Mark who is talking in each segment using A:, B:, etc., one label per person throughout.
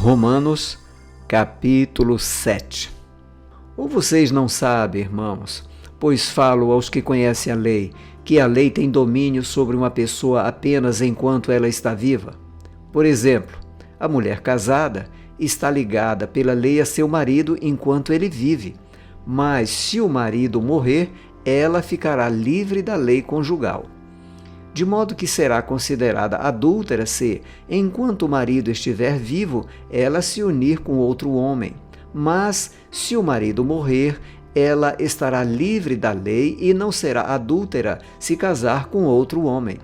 A: Romanos, capítulo 7. Ou vocês não sabem, irmãos, pois falo aos que conhecem a lei, que a lei tem domínio sobre uma pessoa apenas enquanto ela está viva? Por exemplo, a mulher casada está ligada pela lei a seu marido enquanto ele vive, mas se o marido morrer, ela ficará livre da lei conjugal. De modo que será considerada adúltera se, enquanto o marido estiver vivo, ela se unir com outro homem. Mas, se o marido morrer, ela estará livre da lei e não será adúltera se casar com outro homem.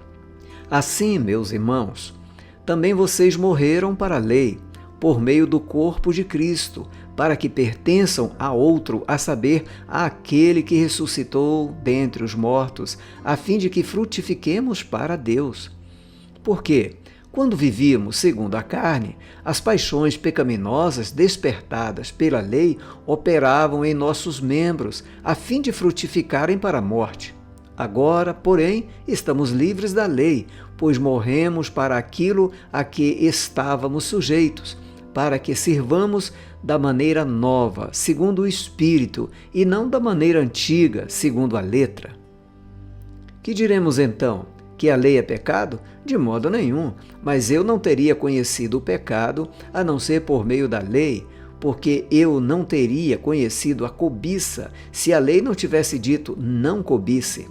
A: Assim, meus irmãos, também vocês morreram para a lei, por meio do corpo de Cristo, para que pertençam a outro, a saber, àquele que ressuscitou dentre os mortos, a fim de que frutifiquemos para Deus. Porque, quando vivíamos segundo a carne, as paixões pecaminosas despertadas pela lei operavam em nossos membros, a fim de frutificarem para a morte. Agora, porém, estamos livres da lei, pois morremos para aquilo a que estávamos sujeitos, para que sirvamos da maneira nova, segundo o Espírito, e não da maneira antiga, segundo a letra. Que diremos então? Que a lei é pecado? De modo nenhum, mas eu não teria conhecido o pecado a não ser por meio da lei, porque eu não teria conhecido a cobiça se a lei não tivesse dito não cobice.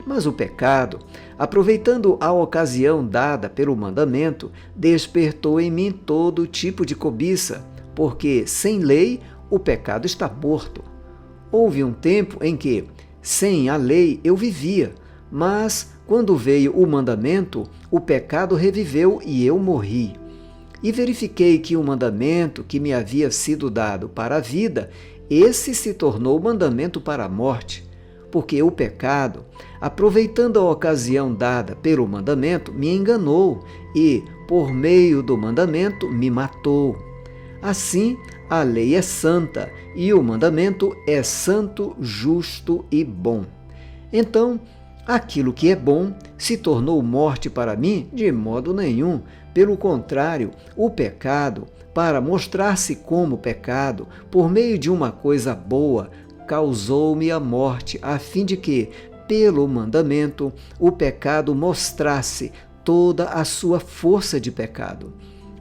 A: Mas o pecado, aproveitando a ocasião dada pelo mandamento, despertou em mim todo tipo de cobiça, porque sem lei o pecado está morto. Houve um tempo em que, sem a lei, eu vivia, mas quando veio o mandamento, o pecado reviveu e eu morri. E verifiquei que o mandamento que me havia sido dado para a vida, esse se tornou mandamento para a morte. Porque o pecado, aproveitando a ocasião dada pelo mandamento, me enganou e, por meio do mandamento, me matou. Assim, a lei é santa e o mandamento é santo, justo e bom. Então, aquilo que é bom se tornou morte para mim? De modo nenhum. Pelo contrário, o pecado, para mostrar-se como pecado, por meio de uma coisa boa, causou-me a morte, a fim de que, pelo mandamento, o pecado mostrasse toda a sua força de pecado.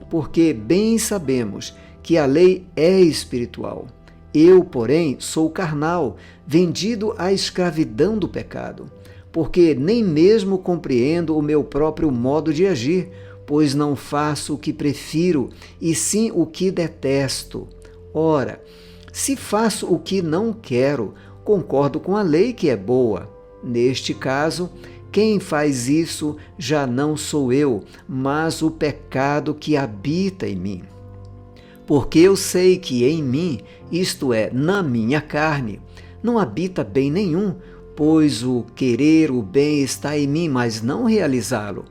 A: Porque bem sabemos que a lei é espiritual. Eu, porém, sou carnal, vendido à escravidão do pecado, porque nem mesmo compreendo o meu próprio modo de agir, pois não faço o que prefiro, e sim o que detesto. Ora, se faço o que não quero, concordo com a lei que é boa. Neste caso, quem faz isso já não sou eu, mas o pecado que habita em mim. Porque eu sei que em mim, isto é, na minha carne, não habita bem nenhum, pois o querer o bem está em mim, mas não realizá-lo.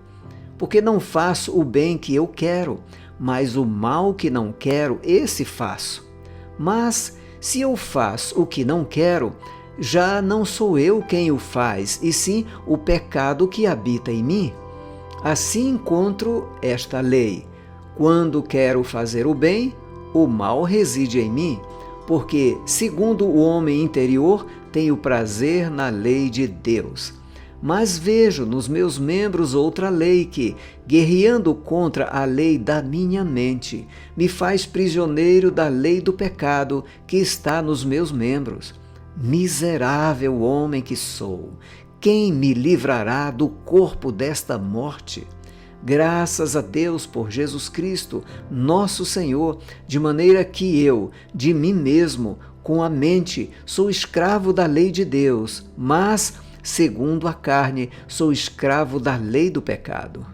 A: Porque não faço o bem que eu quero, mas o mal que não quero, esse faço. Mas, se eu faço o que não quero, já não sou eu quem o faz, e sim o pecado que habita em mim. Assim encontro esta lei. Quando quero fazer o bem, o mal reside em mim, porque, segundo o homem interior, tenho prazer na lei de Deus. Mas vejo nos meus membros outra lei que, guerreando contra a lei da minha mente, me faz prisioneiro da lei do pecado que está nos meus membros. Miserável homem que sou! Quem me livrará do corpo desta morte? Graças a Deus por Jesus Cristo, nosso Senhor, de maneira que eu, de mim mesmo, com a mente, sou escravo da lei de Deus, mas segundo a carne, sou escravo da lei do pecado.